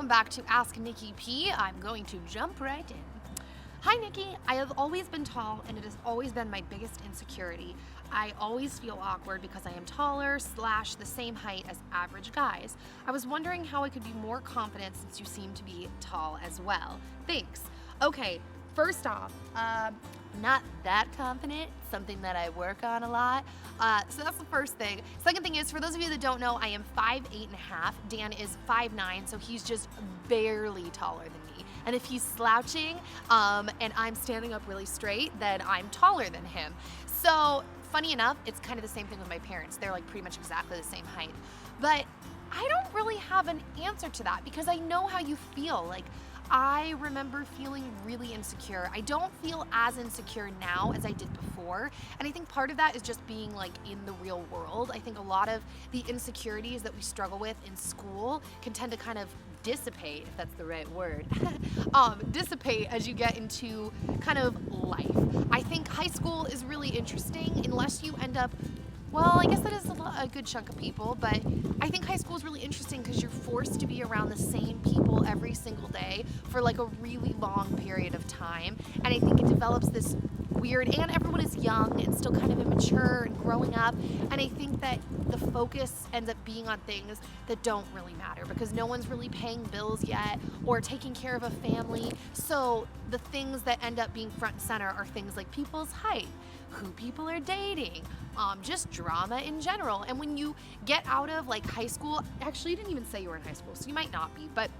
welcome back to Ask Nikki P. I'm going to jump right in. Hi Nikki, I have always been tall and it has always been my biggest insecurity. I always feel awkward because I am taller / the same height as average guys. I was wondering how I could be more confident since you seem to be tall as well. Thanks. Okay, first off, not that confident, something that I work on a lot. So that's the first thing. Second thing is, for those of you that don't know, I am 5'8.5". Dan is 5'9", so he's just barely taller than me. And if he's slouching and I'm standing up really straight, then I'm taller than him. So funny enough, it's kind of the same thing with my parents. They're like pretty much exactly the same height. But I don't really have an answer to that because I know how you feel. Like, I remember feeling really insecure. I don't feel as insecure now as I did before. And I think part of that is just being like in the real world. I think a lot of the insecurities that we struggle with in school can tend to kind of dissipate, if that's the right word, dissipate as you get into kind of life. I think high school is really interesting unless you end up, well, I guess that is a good chunk of people, but I think high school is really interesting because you're forced to be around the same people every single day for like a really long period of time. And I think it develops this weird, and everyone is young and still kind of immature and growing up. And I think that the focus ends up being on things that don't really matter because no one's really paying bills yet or taking care of a family. So the things that end up being front and center are things like people's height, who people are dating, just drama in general. And when you get out of like high school, actually you didn't even say you were in high school, so you might not be, but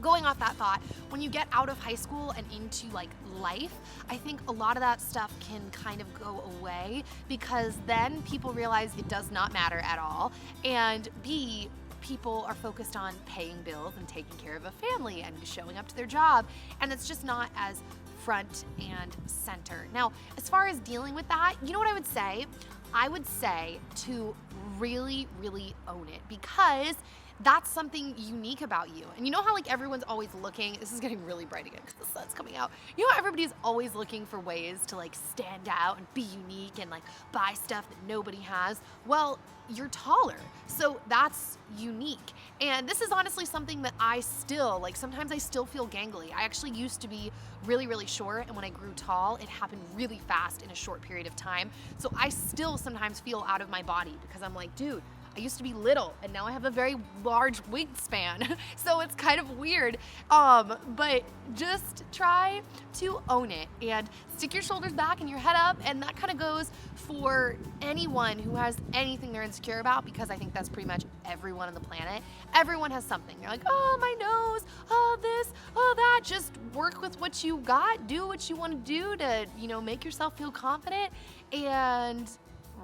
going off that thought, when you get out of high school and into like life, I think a lot of that stuff can kind of go away because then people realize it does not matter at all. And B, people are focused on paying bills and taking care of a family and showing up to their job. And it's just not as front and center. Now, as far as dealing with that, you know what I would say? I would say to really, really own it because that's something unique about you. And you know how like everyone's always looking, this is getting really bright again because the sun's coming out. You know how everybody's always looking for ways to like stand out and be unique and like buy stuff that nobody has? Well, you're taller, so that's unique. And this is honestly something that I still, like sometimes I still feel gangly. I actually used to be really, really short, and when I grew tall, it happened really fast in a short period of time. So I still sometimes feel out of my body because I'm like, dude, I used to be little and now I have a very large wingspan. So it's kind of weird. But just try to own it and stick your shoulders back and your head up. And that kind of goes for anyone who has anything they're insecure about, because I think that's pretty much everyone on the planet. Everyone has something. You're like, oh, my nose, oh, this, oh, that. Just work with what you got. Do what you want to do to, make yourself feel confident and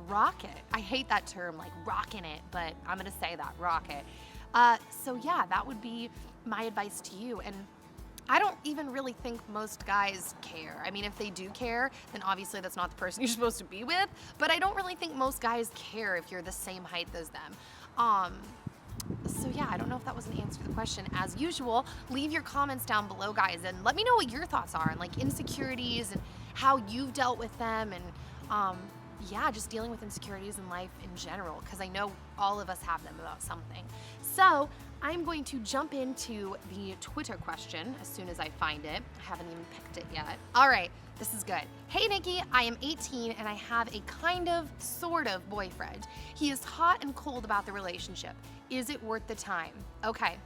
rock it. I hate that term, like rocking it, but I'm gonna say that, rock it. So yeah, that would be my advice to you. And I don't even really think most guys care. I mean, if they do care, then obviously that's not the person you're supposed to be with, but I don't really think most guys care if you're the same height as them. So yeah, I don't know if that was an answer to the question. As usual, leave your comments down below, guys, and let me know what your thoughts are on like insecurities and how you've dealt with them, and yeah, just dealing with insecurities in life in general, because I know all of us have them about something. So I'm going to jump into the Twitter question as soon as I find it. I haven't even picked it yet. All right, this is good. Hey Nikki, I am 18 and I have a kind of, sort of boyfriend. He is hot and cold about the relationship. Is it worth the time? Okay,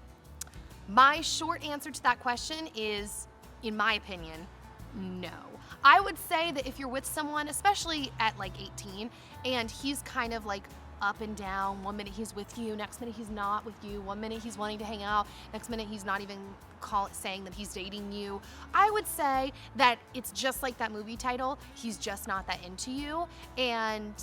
my short answer to that question is, in my opinion, no. I would say that if you're with someone, especially at like 18, and he's kind of like up and down, one minute he's with you, next minute he's not with you, one minute he's wanting to hang out, next minute he's not even saying that he's dating you, I would say that it's just like that movie title, he's just not that into you, and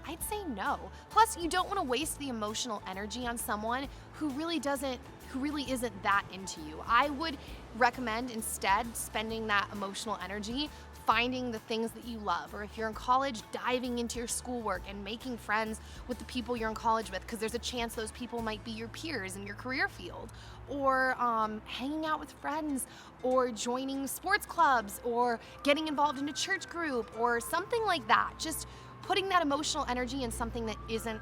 I'd say no. Plus, you don't want to waste the emotional energy on someone who really isn't that into you. I would recommend instead spending that emotional energy finding the things that you love, or if you're in college, diving into your schoolwork and making friends with the people you're in college with, because there's a chance those people might be your peers in your career field, or hanging out with friends, or joining sports clubs, or getting involved in a church group, or something like that. Just putting that emotional energy in something that isn't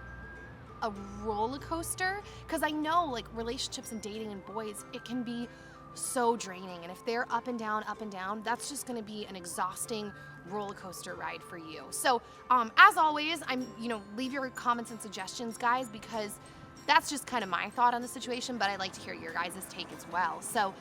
a roller coaster, because I know like relationships and dating and boys, it can be so draining. And if they're up and down, that's just gonna be an exhausting roller coaster ride for you. So as always, leave your comments and suggestions, guys, because that's just kind of my thought on the situation, but I'd like to hear your guys' take as well. So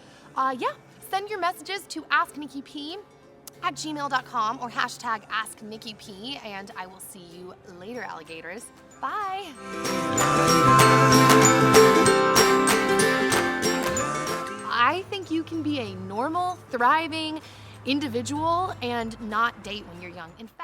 yeah, send your messages to asknikkiP@gmail.com or hashtag AskNikkiP, and I will see you later, alligators. Bye. I think you can be a normal, thriving individual and not date when you're young. In fact,